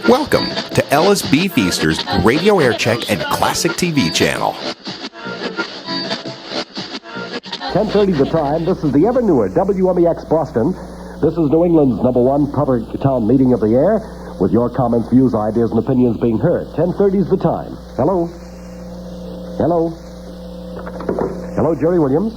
Welcome to LSB Feaster's Radio Aircheck and Classic TV channel. 10:30 the time. This is the ever newer WMEX Boston. This is New England's #1 public town meeting of the air, with your comments, views, ideas, and opinions being heard. 10:30 is the time. Hello? Hello? Hello, Jerry Williams.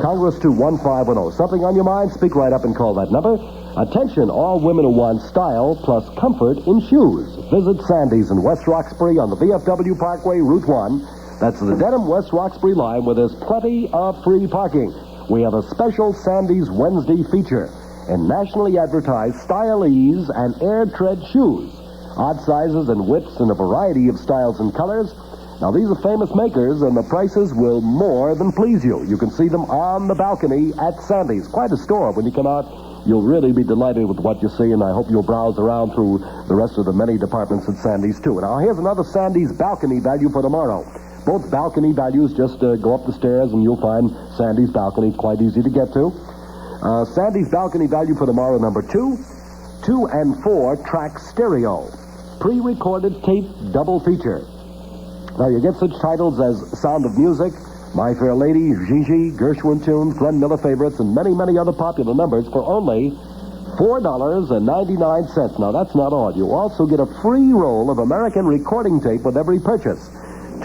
Congress to 1510. Something on your mind? Speak right up and call that number. Attention, all women who want style plus comfort in shoes. Visit Sandy's in West Roxbury on the VFW Parkway, Route 1. That's the Dedham West Roxbury line, where there's plenty of free parking. We have a special Sandy's Wednesday feature in nationally advertised Styleese and Air Tread shoes. Odd sizes and widths in a variety of styles and colors. Now, these are famous makers, and the prices will more than please you. You can see them on the balcony at Sandy's. Quite a store. When you come out, you'll really be delighted with what you see, and I hope you'll browse around through the rest of the many departments at Sandy's, too. Now, here's another Sandy's balcony value for tomorrow. Both balcony values, just go up the stairs, and you'll find Sandy's balcony. Quite easy to get to. Sandy's balcony value for tomorrow, number 2, 2 and 4 track stereo. Pre-recorded tape double feature. Now, you get such titles as Sound of Music, My Fair Lady, Gigi, Gershwin tunes, Glenn Miller favorites, and many, many other popular numbers for only $4.99. Now, that's not all. You also get a free roll of American recording tape with every purchase.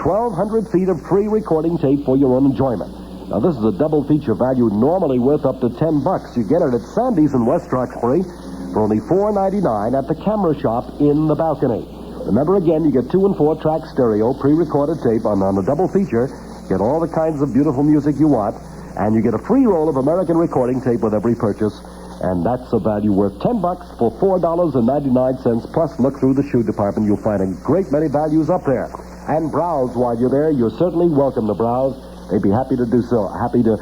1,200 feet of free recording tape for your own enjoyment. Now, this is a double feature valued normally worth up to $10. You get it at Sandy's in West Roxbury for only $4.99 at the camera shop in the balcony. Remember, again, you get 2 and 4 track stereo, pre-recorded tape on a double feature. Get all the kinds of beautiful music you want, and you get a free roll of American recording tape with every purchase, and that's a value worth $10 for $4.99. Plus, look through the shoe department. You'll find a great many values up there. And browse while you're there. You're certainly welcome to browse. They'd be happy to do so, happy to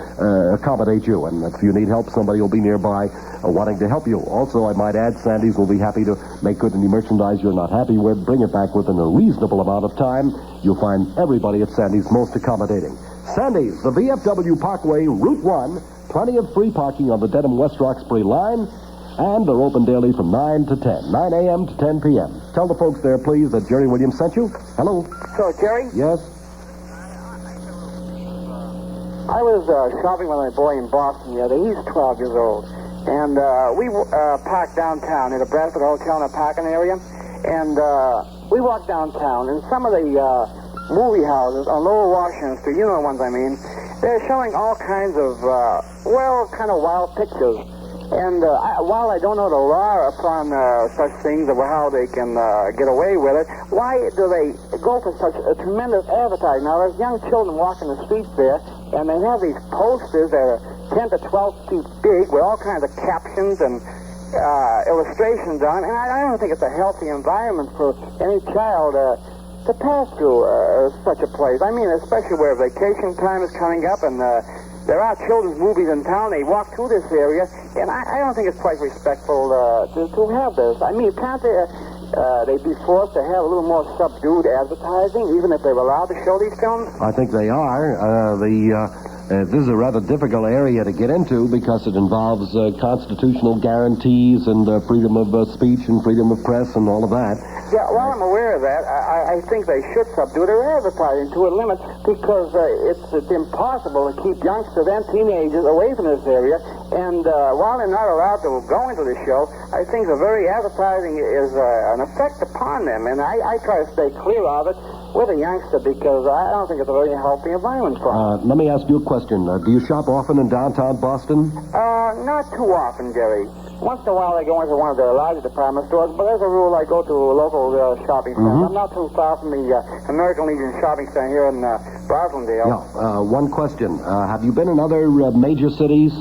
accommodate you. And if you need help, somebody will be nearby wanting to help you. Also, I might add, Sandy's will be happy to make good any merchandise you're not happy with. Bring it back within a reasonable amount of time. You'll find everybody at Sandy's most accommodating. Sandy's, the VFW Parkway, Route 1. Plenty of free parking on the Dedham West Roxbury line. And they're open daily from 9 to 10, 9 a.m. to 10 p.m. Tell the folks there, please, that Jerry Williams sent you. Hello. So, Jerry? Yes? I was shopping with my boy in Boston the other day. He's 12 years old. And we parked downtown at a Bradford Hotel in a parking area. And we walked downtown, and some of the movie houses on Lower Washington Street, you know the ones I mean, they're showing all kinds of, kind of wild pictures. And while I don't know the law upon such things or how they can get away with it, why do they go for such a tremendous advertising? Now, there's young children walking the streets there, and they have these posters that are 10 to 12 feet big with all kinds of captions and illustrations on, and I don't think it's a healthy environment for any child to pass through such a place. I mean, especially where vacation time is coming up, and there are children's movies in town. They walk through this area, and I don't think it's quite respectful to have this. I mean, can't they be forced to have a little more subdued advertising, even if they're allowed to show these films? I think they are. This is a rather difficult area to get into because it involves constitutional guarantees and freedom of speech and freedom of press and all of that. Yeah, well, I'm aware of that. I think they should subdue their advertising to a limit because it's impossible to keep youngsters and teenagers away from this area. And while they're not allowed to go into the show, I think the very advertising is an effect upon them. And I try to stay clear of it with a youngster because I don't think it's a very healthy environment for them. Let me ask you a question. Do you shop often in downtown Boston? Not too often, Jerry. Once in a while I go into one of the larger department stores, but as a rule I go to a local shopping center. I'm not too far from the American Legion shopping center here in Roslindale. Yeah. One question. Have you been in other major cities?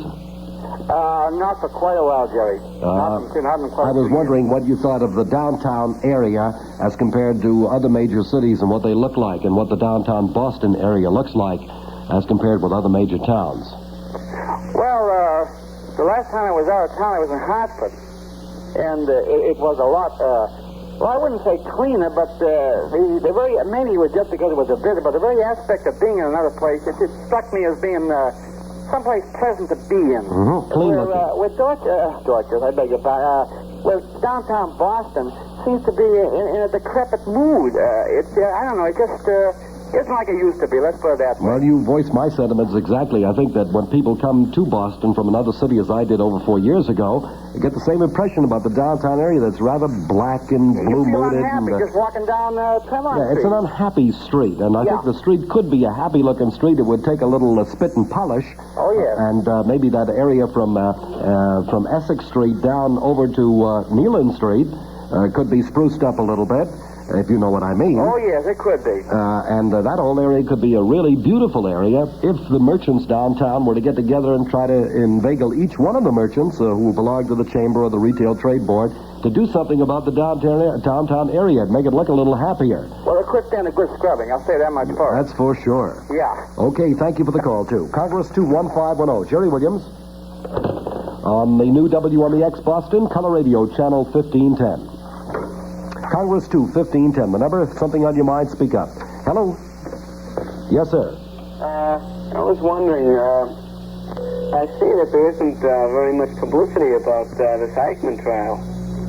Not for quite a while, Jerry. Not in quite I was wondering what you thought of the downtown area as compared to other major cities and what they look like, and what the downtown Boston area looks like as compared with other major towns. Well, the last time I was out of town, I was in Hartford, and it was a lot, well, I wouldn't say cleaner, but the very, maybe it was just because it was a visit, but the very aspect of being in another place, it struck me as being someplace pleasant to be in. Mm-hmm. Clean looking. With Dorchester, I beg your pardon, Well, downtown Boston seems to be in a decrepit mood. I don't know, it just isn't like it used to be. Let's put it that way. Well, you voiced my sentiments exactly. I think that when people come to Boston from another city, as I did over 4 years ago, they get the same impression about the downtown area that's rather black and You feel blue-mooded. unhappy just walking down Tremont Yeah, it's Street. an unhappy street, and I think the street could be a happy-looking street. It would take a little spit and polish. Oh, yes. And maybe that area from Essex Street down over to Nealon Street could be spruced up a little bit, if you know what I mean. Oh, yes, it could be. And that whole area could be a really beautiful area if the merchants downtown were to get together and try to inveigle each one of the merchants who belong to the Chamber or the Retail Trade Board to do something about the downtown area and make it look a little happier. Well, it could stand a good scrubbing. I'll say that much for it. That's for sure. Yeah. Okay, thank you for the call, too. Congress 21510. Jerry Williams on the new WMEX Boston Color Radio, Channel 1510. Congress 21510. The number, if something on your mind, speak up. Hello? Yes, sir. I was wondering, I see that there isn't very much publicity about this Eichmann trial.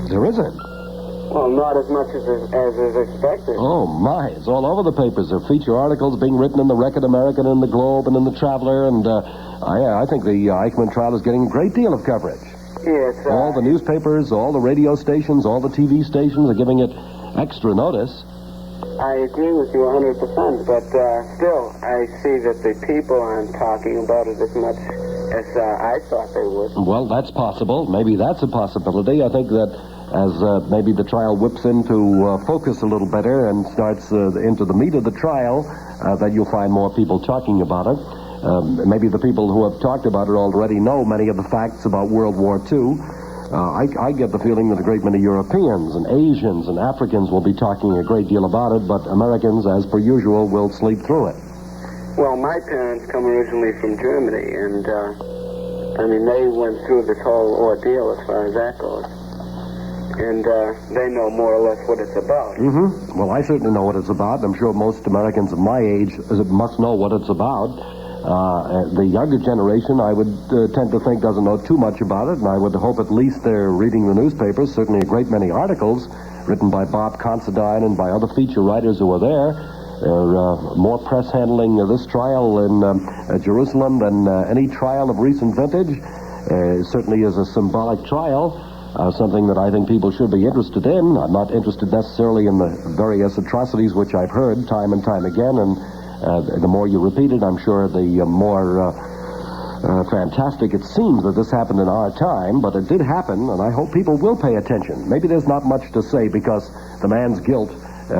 There isn't. Well, not as much as is expected. Oh, my. It's all over the papers. There are feature articles being written in the Record American and the Globe and in the Traveler, and I think the Eichmann trial is getting a great deal of coverage. Yes. All the newspapers, all the radio stations, all the TV stations are giving it extra notice. I agree with you 100%, but still, I see that the people aren't talking about it as much as I thought they would. Well, that's possible. Maybe that's a possibility. I think that as maybe the trial whips into focus a little better and starts into the meat of the trial, that you'll find more people talking about it. Maybe the people who have talked about it already know many of the facts about World War II. I get the feeling that a great many Europeans and Asians and Africans will be talking a great deal about it, but Americans, as per usual, will sleep through it. Well, my parents come originally from Germany, and, they went through this whole ordeal as far as that goes. And they know more or less what it's about. Mm-hmm. Well, I certainly know what it's about. I'm sure most Americans of my age must know what it's about. The younger generation, I would tend to think, doesn't know too much about it, and I would hope at least they're reading the newspapers, certainly a great many articles written by Bob Considine and by other feature writers who are there. More press handling of this trial in Jerusalem than any trial of recent vintage. It certainly is a symbolic trial, something that I think people should be interested in. I'm not interested necessarily in the various atrocities which I've heard time and time again, and the more you repeat it, I'm sure the more fantastic it seems that this happened in our time, but it did happen, and I hope people will pay attention. Maybe there's not much to say because the man's guilt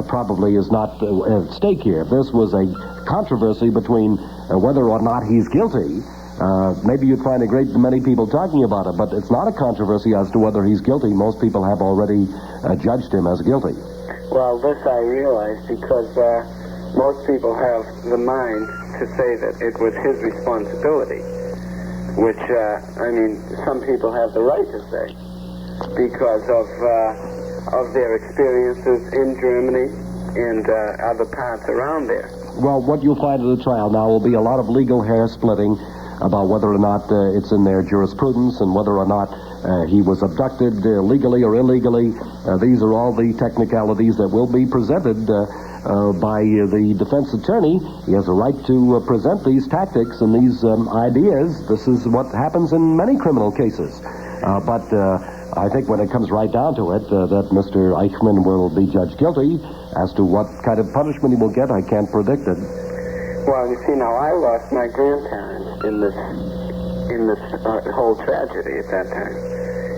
probably is not at stake here. If this was a controversy between whether or not he's guilty, maybe you'd find a great many people talking about it, but it's not a controversy as to whether he's guilty. Most people have already judged him as guilty. Well, this I realize because most people have the mind to say that it was his responsibility, which, some people have the right to say because of their experiences in Germany and other parts around there. Well, what you'll find at the trial now will be a lot of legal hair splitting about whether or not it's in their jurisprudence and whether or not he was abducted legally or illegally. These are all the technicalities that will be presented by the defense attorney. He has a right to present these tactics and these ideas. This is what happens in many criminal cases. But I think when it comes right down to it, that Mr. Eichmann will be judged guilty. As to what kind of punishment he will get, I can't predict it. Well, you see, now I lost my grandparents in this whole tragedy at that time,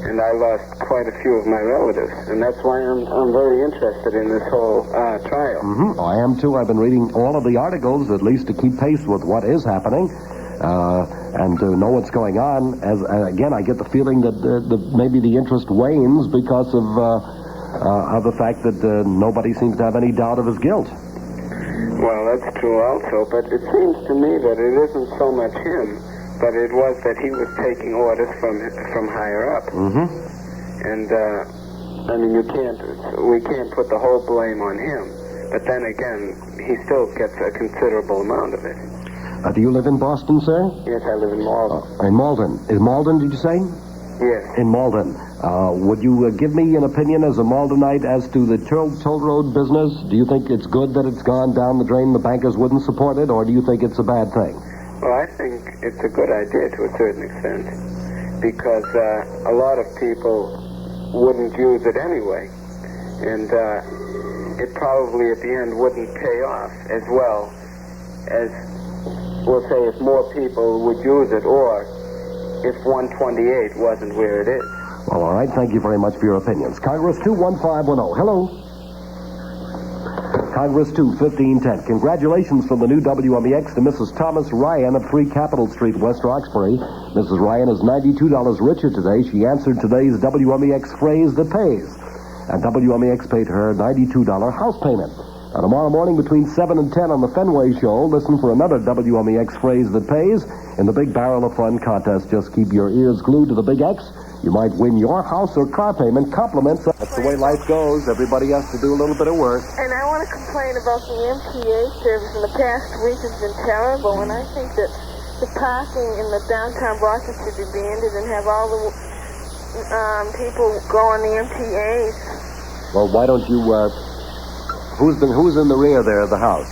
and I lost quite a few of my relatives, and that's why I'm very interested in this whole trial. Mm-hmm. I am too. I've been reading all of the articles, at least to keep pace with what is happening, and to know what's going on. As again, I get the feeling that maybe the interest wanes because of the fact that nobody seems to have any doubt of his guilt. Well, that's true also, but it seems to me that it isn't so much him, but it was that he was taking orders from higher up. Mm-hmm. And, we can't put the whole blame on him, but then again, he still gets a considerable amount of it. Do you live in Boston, sir? Yes, I live in Malden. In Malden. Is Malden, did you say? Yes. In Malden. Would you give me an opinion as a Maldenite as to the toll road business? Do you think it's good that it's gone down the drain, the bankers wouldn't support it, or do you think it's a bad thing? Well, I think it's a good idea to a certain extent, because a lot of people wouldn't use it anyway, and it probably at the end wouldn't pay off as well as, we'll say, if more people would use it, or if 128 wasn't where it is. Well, all right. Thank you very much for your opinions. Congress 21510. Hello. Congress 21510. Congratulations from the new WMEX to Mrs. Thomas Ryan of 3 Capitol Street, West Roxbury. Mrs. Ryan is $92 richer today. She answered today's WMEX phrase that pays. And WMEX paid her $92 house payment. Now, tomorrow morning between 7 and 10 on the Fenway Show, listen for another WMEX phrase that pays in the Big Barrel of Fun contest. Just keep your ears glued to the Big X. You might win your house or car payment compliments. That's the way life goes. Everybody has to do a little bit of work. And I want to complain about the MTA service. In the past week has been terrible, and I think that the parking in the downtown Boston should be banded and have all the people go on the MTAs. Well, why don't you, who's in the rear there of the house?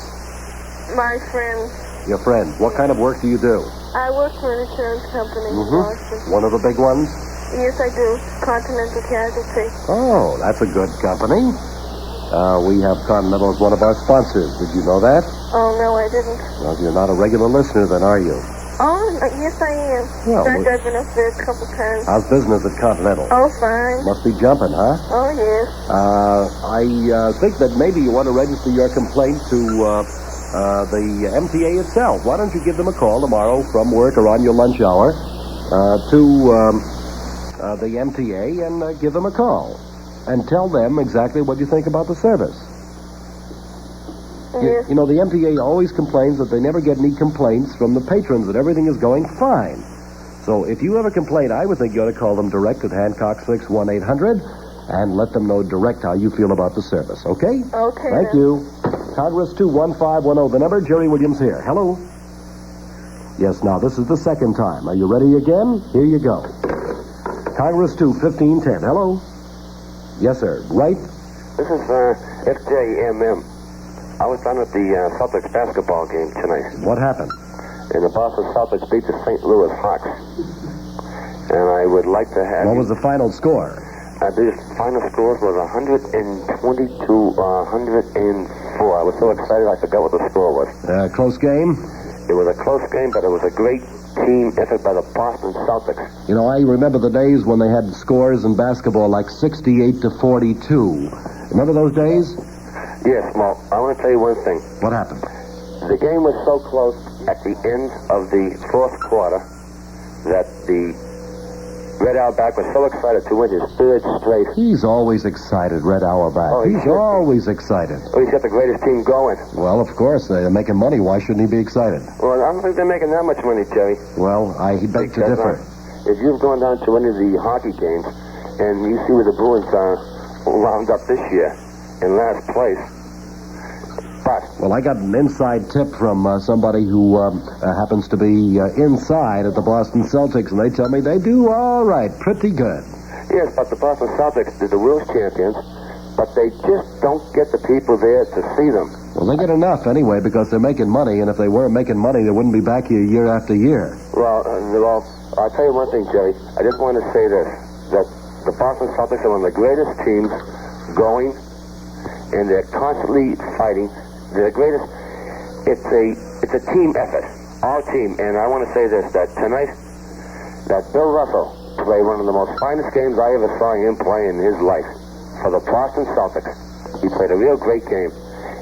My friend. Your friend. What kind of work do you do? I work for an insurance company in Boston. One of the big ones? Yes, I do. Continental Casualty. Oh, that's a good company. We have Continental as one of our sponsors. Did you know that? Oh, no, I didn't. Well, you're not a regular listener then, are you? Oh, yes, I am. Well, in fact, I've been up there a couple times. How's business at Continental? Oh, fine. Must be jumping, huh? Oh, yes. I think that maybe you want to register your complaint to the MTA itself. Why don't you give them a call tomorrow from work or on your lunch hour to the MTA and give them a call and tell them exactly what you think about the service. Yes. You know, the MTA always complains that they never get any complaints from the patrons, that everything is going fine. So if you have a complaint, I would think you ought to call them direct at Hancock 61800 and let them know direct how you feel about the service, okay? Okay. Thank you. Congress 21510, the number, Jerry Williams here. Hello? Yes, now this is the second time. Are you ready again? Here you go. Congress 21510, hello? Yes, sir. Right? This is FJMM. I was down at the Celtics basketball game tonight. What happened? And the Boston Celtics beat the St. Louis Hawks. And I would like to have... What was the final score? The final score was 120 to 104. I was so excited I forgot what the score was. Close game? It was a close game, but it was a great team effort by the Boston Celtics. You know, I remember the days when they had scores in basketball like 68 to 42. Remember those days? Yes, well, I want to tell you one thing. What happened? The game was so close at the end of the fourth quarter that the Red Auerbach was so excited to win his third straight. He's always excited, Red Auerbach. Oh, he's always excited. Oh, he's got the greatest team going. Well, of course, they're making money. Why shouldn't he be excited? Well, I don't think they're making that much money, Jerry. Well, I beg to differ. If you've gone down to any of the hockey games and you see where the Bruins are wound up this year in last place, but... Well, I got an inside tip from somebody who happens to be inside at the Boston Celtics, and they tell me they do all right, pretty good. Yes, but the Boston Celtics are the world champions, but they just don't get the people there to see them. Well, they get enough anyway because they're making money, and if they weren't making money, they wouldn't be back here year after year. Well, I'll tell you one thing, Jerry. I just want to say this, that the Boston Celtics are one of the greatest teams going, and they're constantly fighting. They're the greatest. It's a team effort, our team. And I want to say this, that tonight, that Bill Russell played one of the most finest games I ever saw him play in his life for the Boston Celtics. He played a real great game.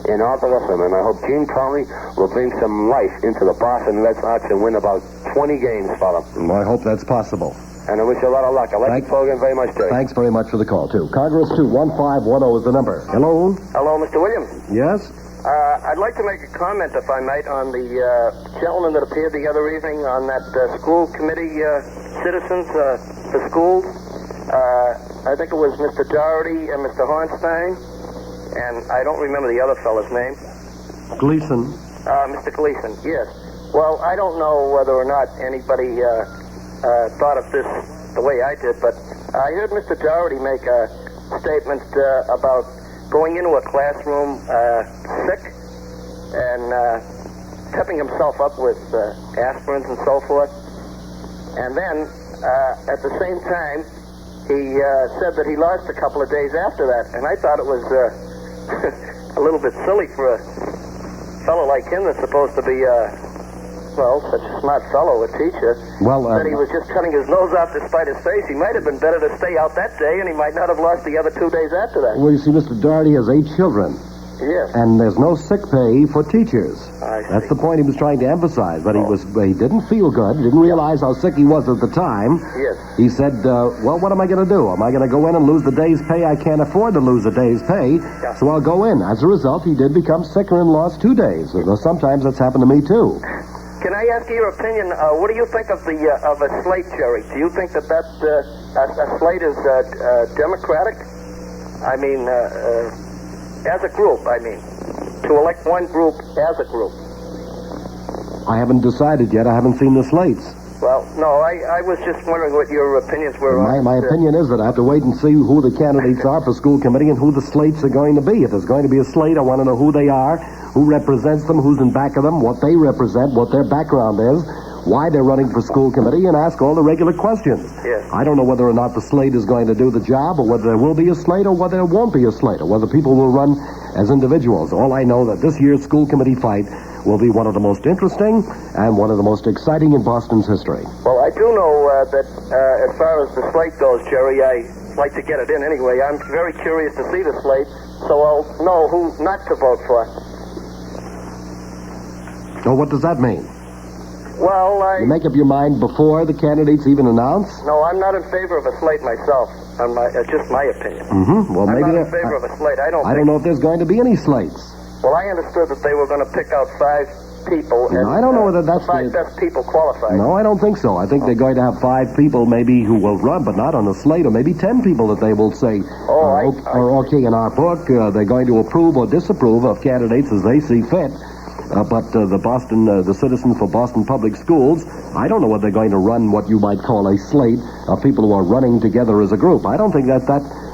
And all the rest of them. And I hope Gene Conley will bring some life into the Boston Red Sox and win about 20 games for them. Well, I hope that's possible. And I wish you a lot of luck. I like the program very much, Jerry. Thanks very much for the call, too. Congress 21510 is the number. Hello? Hello, Mr. Williams. Yes? I'd like to make a comment, if I might, on the gentleman that appeared the other evening on that school committee, citizens for schools. I think it was Mr. Doherty and Mr. Hornstein, and I don't remember the other fellow's name. Gleason. Mr. Gleason, yes. Well, I don't know whether or not anybody thought of this the way I did, but I heard Mr. Doherty make a statement about going into a classroom sick and tipping himself up with aspirins and so forth. And then, at the same time, he said that he lost a couple of days after that. And I thought it was a little bit silly for a fellow like him that's supposed to be, such a smart fellow, a teacher. Well, that he was just cutting his nose off despite his face. He might have been better to stay out that day, and he might not have lost the other 2 days after that. well, you see, Mr. Doherty has 8 children, Yes. and there's no sick pay for teachers. I see. That's the point he was trying to emphasize, but he didn't feel good, didn't realize how sick he was at the time. Yes. He said, well, what am I going to do? Am I going to go in and lose the day's pay? I can't afford to lose a day's pay, so I'll go in. As a result, he did become sicker and lost 2 days. Sometimes that's happened to me, too. Can I ask you your opinion? What do you think of a slate, Jerry? Do you think that a slate is democratic? I mean, as a group, to elect one group as a group. I haven't decided yet. I haven't seen the slates. Well, no, I was just wondering what your opinions were on My opinion is that I have to wait and see who the candidates are for school committee and who the slates are going to be. If there's going to be a slate, I want to know who they are, who represents them, who's in back of them, what they represent, what their background is, why they're running for school committee, and ask all the regular questions. Yes. I don't know whether or not the slate is going to do the job, or whether there will be a slate, or whether there won't be a slate, or whether people will run as individuals. All I know that this year's school committee fight will be one of the most interesting and one of the most exciting in Boston's history. Well, I do know that as far as the slate goes, Jerry, I like to get it in anyway. I'm very curious to see the slate, so I'll know who not to vote for. So what does that mean? Well, You make up your mind before the candidates even announce? No, I'm not in favor of a slate myself. Just my opinion. Mm-hmm. Well, I'm maybe not in favor of a slate. I don't know if there's going to be any slates. Well, I understood that they were going to pick out 5 people. No, I don't know whether that's 5 best people qualified. No, I don't think so. I think they're going to have 5 people maybe who will run, but not on a slate, or maybe 10 people that they will say are okay in our book. They're going to approve or disapprove of candidates as they see fit. But the citizens for Boston Public Schools, I don't know whether they're going to run what you might call a slate of people who are running together as a group. I don't think that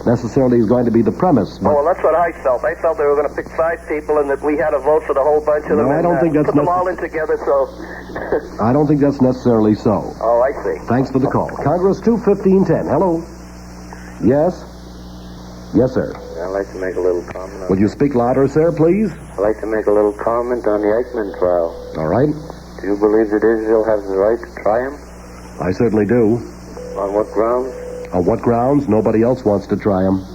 necessarily is going to be the premise. But well, that's what I felt. I felt they were going to pick 5 people and that we had to vote for the whole bunch of them. No, I don't think that's put them all in together, so... I don't think that's necessarily so. Oh, I see. Thanks for the call. Congress 21510. Hello. Yes? Yes, sir. I'd like to make a little comment. Would you speak louder, sir, please? I'd like to make a little comment on the Eichmann trial. All right. Do you believe that Israel has the right to try him? I certainly do. On what grounds? On what grounds? Nobody else wants to try him.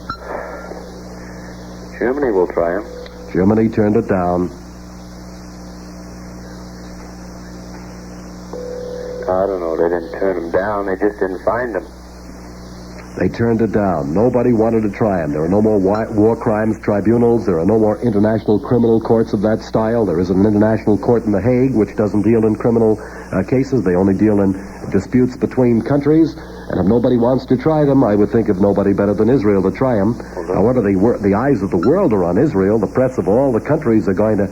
Germany will try him. Germany turned it down. I don't know. They didn't turn him down. They just didn't find him. They turned it down. Nobody wanted to try him. There are no more war crimes tribunals. There are no more international criminal courts of that style. There is an international court in The Hague which doesn't deal in criminal cases. They only deal in disputes between countries. And if nobody wants to try them, I would think of nobody better than Israel to try them. However, the eyes of the world are on Israel. The press of all the countries are going to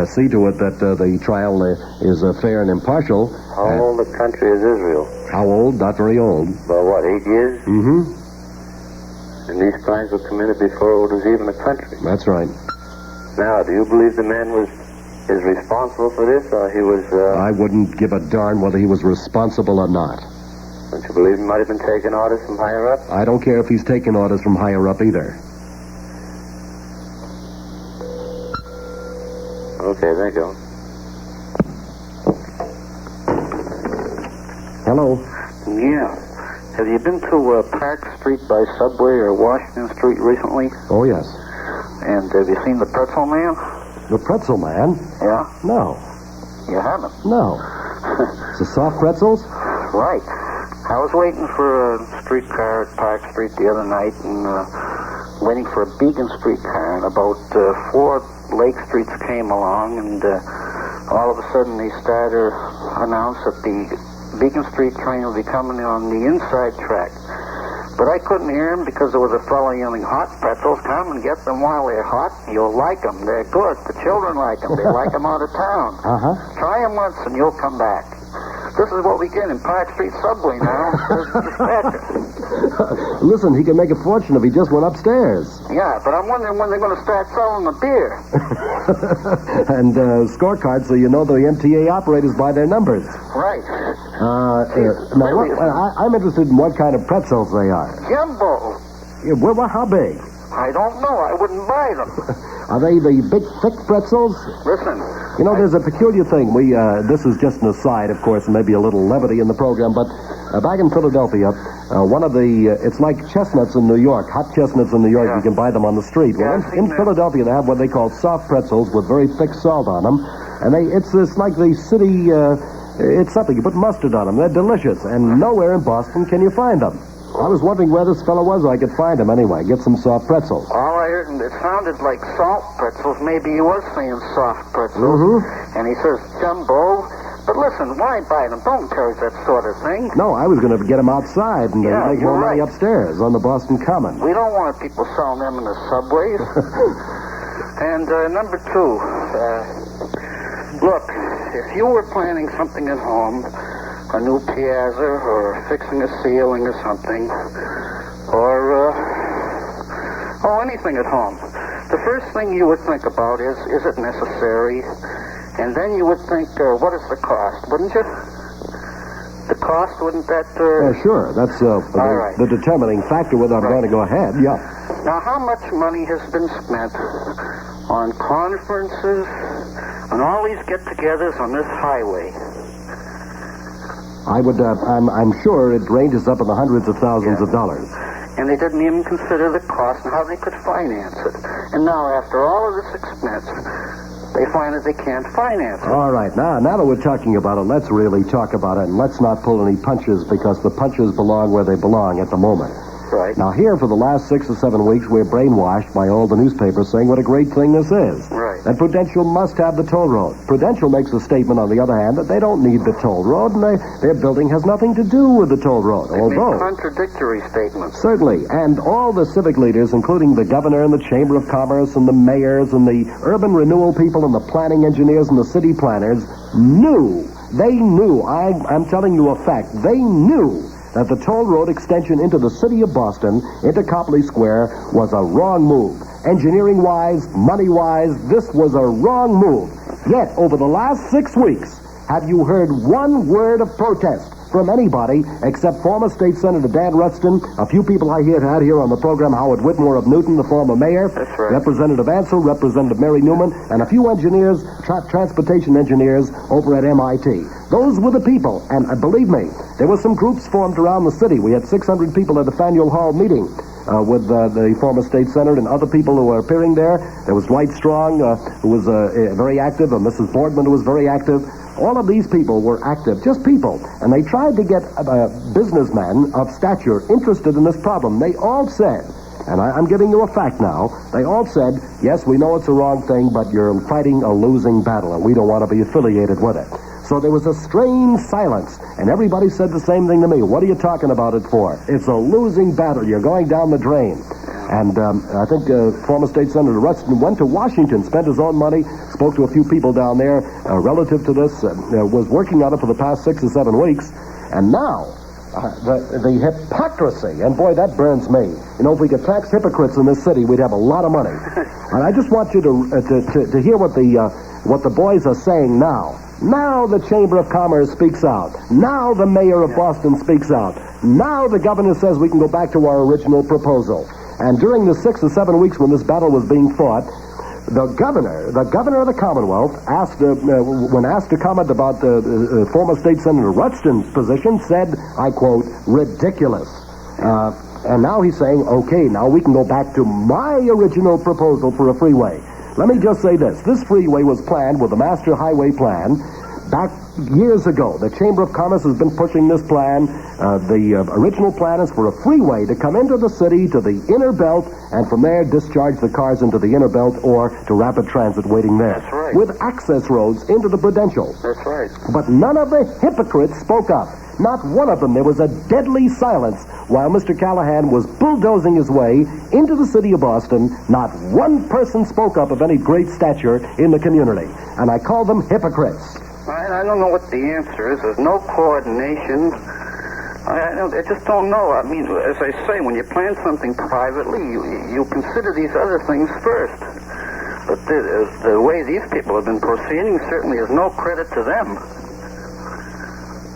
see to it that the trial is fair and impartial. How old a country is Israel? How old? Not very old. About what, 8 years? Mm-hmm. And these crimes were committed before it was even a country. That's right. Now, do you believe the man is responsible for this, or he was... I wouldn't give a darn whether he was responsible or not. Don't you believe he might have been taking orders from higher up? I don't care if he's taking orders from higher up either. Okay, thank you. Hello. Yeah. Have you been to Park Street by Subway or Washington Street recently? Oh, yes. And have you seen the Pretzel Man? The pretzel man? Yeah? No. You haven't? No. It's the soft pretzels? Right. I was waiting for a streetcar at Park Street the other night and waiting for a Beacon streetcar, and about 4 Lake Streets came along, and all of a sudden the starter announced that the Beacon Street train will be coming on the inside track. But I couldn't hear him because there was a fellow yelling, "Hot pretzels, come and get them while they're hot. You'll like them. They're good. The children like them. They like them out of town. Uh-huh. Try them once and you'll come back." This is what we get in Park Street subway now. Dispatcher. Listen, he can make a fortune if he just went upstairs. Yeah, but I'm wondering when they're going to start selling the beer. And scorecards, so you know the MTA operators by their numbers. Right. Now, I'm interested in what kind of pretzels they are. Jumbo. Yeah, how big? I don't know. I wouldn't buy them. Are they the big, thick pretzels? Listen. You know, there's a peculiar thing. This is just an aside, of course, and maybe a little levity in the program, but back in Philadelphia, one of the, it's like chestnuts in New York, hot chestnuts in New York, you can buy them on the street. Well, in Philadelphia, they have what they call soft pretzels with very thick salt on them, and it's like the city, it's something, you put mustard on them. They're delicious, and nowhere in Boston can you find them. I was wondering where this fellow was. I could find him anyway. Get some soft pretzels. All I heard, it sounded like salt pretzels. Maybe he was saying soft pretzels. Mm-hmm. And he says jumbo. But listen, why buy them? Don't encourage that sort of thing. No, I was going to get him outside and make more money upstairs on the Boston Common. We don't want people selling them in the subways. And number two, look, if you were planning something at home, a new piazza or fixing a ceiling or something, or anything at home, the first thing you would think about is it necessary? And then you would think, what is the cost, wouldn't you? The cost, wouldn't that... Sure, that's the determining factor whether I'm going to go ahead, yeah. Now, how much money has been spent on conferences, on all these get-togethers on this highway? I'm sure it ranges up in the hundreds of thousands of dollars. And they didn't even consider the cost and how they could finance it. And now, after all of this expense, they find that they can't finance it. All right, now that we're talking about it, let's really talk about it, and let's not pull any punches, because the punches belong where they belong at the moment. Right. Now, here for the last 6 or 7 weeks, we're brainwashed by all the newspapers saying what a great thing this is. Right. That Prudential must have the toll road. Prudential makes a statement, on the other hand, that they don't need the toll road, and their building has nothing to do with the toll road. They make contradictory statements. Certainly. And all the civic leaders, including the governor and the Chamber of Commerce and the mayors and the urban renewal people and the planning engineers and the city planners, knew. They knew. I'm telling you a fact. They knew that the toll road extension into the city of Boston, into Copley Square, was a wrong move. Engineering-wise, money-wise, this was a wrong move. Yet, over the last 6 weeks, have you heard one word of protest from anybody except former State Senator Dan Rustin, a few people I had here on the program, Howard Whitmore of Newton, the former mayor, That's right. Representative Ansel, Representative Mary Newman, and a few engineers, transportation engineers over at MIT. Those were the people, and believe me, there were some groups formed around the city. We had 600 people at the Faneuil Hall meeting with the former state senator and other people who were appearing there. There was Dwight Strong, who was very active, and Mrs. Boardman, who was very active. All of these people were active, just people, and they tried to get businessmen of stature interested in this problem. They all said, and I'm giving you a fact now, they all said, yes, we know it's a wrong thing, but you're fighting a losing battle, and we don't want to be affiliated with it. So there was a strange silence, and everybody said the same thing to me. What are you talking about it for? It's a losing battle. You're going down the drain. And I think former State Senator Rustin went to Washington, spent his own money, spoke to a few people down there relative to this, was working on it for the past 6 or 7 weeks. And now, the hypocrisy, and boy, that burns me. You know, if we could tax hypocrites in this city, we'd have a lot of money. And I just want you to hear what the boys are saying now. Now the Chamber of Commerce speaks out. Now the mayor of Boston speaks out. Now the governor says we can go back to our original proposal. And during the 6 or 7 weeks when this battle was being fought, the governor of the Commonwealth, when asked to comment about former State Senator Rustin's position, said, I quote, ridiculous. And now he's saying, okay, now we can go back to my original proposal for a freeway. Let me just say this. This freeway was planned with the Master Highway Plan back years ago. The Chamber of Commerce has been pushing this plan. The original plan is for a freeway to come into the city to the inner belt and from there discharge the cars into the inner belt or to rapid transit waiting there. That's right. With access roads into the Prudential. That's right. But none of the hypocrites spoke up. Not one of them. There was a deadly silence while Mr. Callahan was bulldozing his way into the city of Boston. Not one person spoke up of any great stature in the community. And I call them hypocrites. I don't know what the answer is. There's no coordination. I just don't know. I mean, as I say, when you plan something privately, you consider these other things first. But the way these people have been proceeding certainly is no credit to them.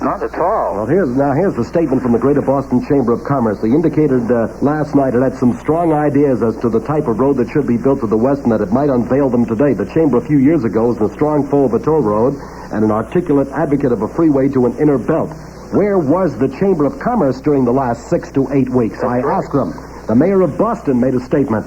Not at all. Well, here's the statement from the Greater Boston Chamber of Commerce. They indicated last night it had some strong ideas as to the type of road that should be built to the west and that it might unveil them today. The Chamber a few years ago was a strong foe of a toll road and an articulate advocate of a freeway to an inner belt. Where was the Chamber of Commerce during the last 6 to 8 weeks? I asked them. The mayor of Boston made a statement.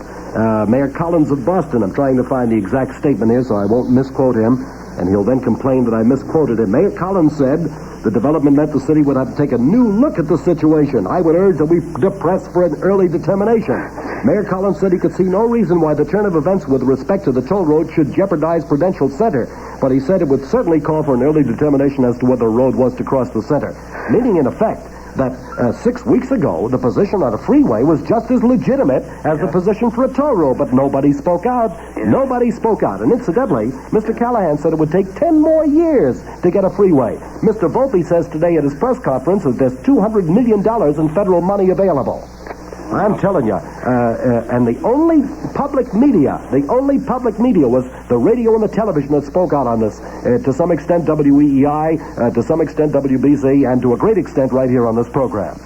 Mayor Collins of Boston. I'm trying to find the exact statement here so I won't misquote him, and he'll then complain that I misquoted him. Mayor Collins said the development meant the city would have to take a new look at the situation. I would urge that we press for an early determination. Mayor Collins said he could see no reason why the turn of events with respect to the toll road should jeopardize Prudential Center, but he said it would certainly call for an early determination as to whether a road was to cross the center, meaning in effect that 6 weeks ago, the position on a freeway was just as legitimate as the position for a toll road, but nobody spoke out. Nobody spoke out. And incidentally, Mr. Callahan said it would take 10 more years to get a freeway. Mr. Volpe says today at his press conference that there's $200 million in federal money available. I'm telling you, and the only public media was the radio and the television that spoke out on this. To some extent, WEEI, to some extent, WBC, and to a great extent right here on this program.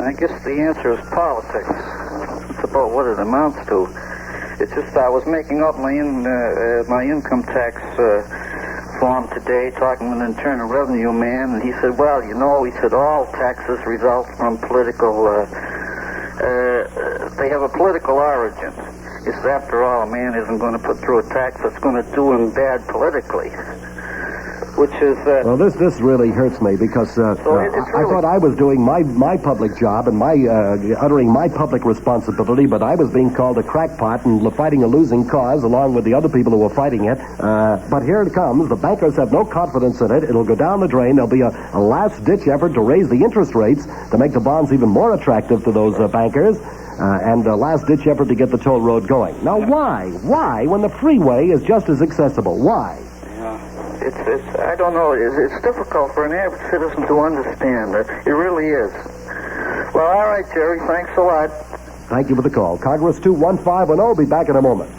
I guess the answer is politics. It's about what it amounts to. It's just I was making up my income tax form today, talking with an Internal Revenue man, and he said, well, you know, he said all taxes result from political... they have a political origin. It's after all, a man isn't going to put through a tax that's going to do him bad politically. Which is... well, this really hurts me because I thought I was doing my public job and uttering my public responsibility, but I was being called a crackpot and fighting a losing cause along with the other people who were fighting it. But here it comes. The bankers have no confidence in it. It'll go down the drain. There'll be a last-ditch effort to raise the interest rates to make the bonds even more attractive to those bankers. And a last-ditch effort to get the toll road going. Now, why? Why, when the freeway is just as accessible? Why? It's I don't know. It's difficult for an average citizen to understand. It really is. Well, all right, Jerry. Thanks a lot. Thank you for the call. Congress 21510. Be back in a moment.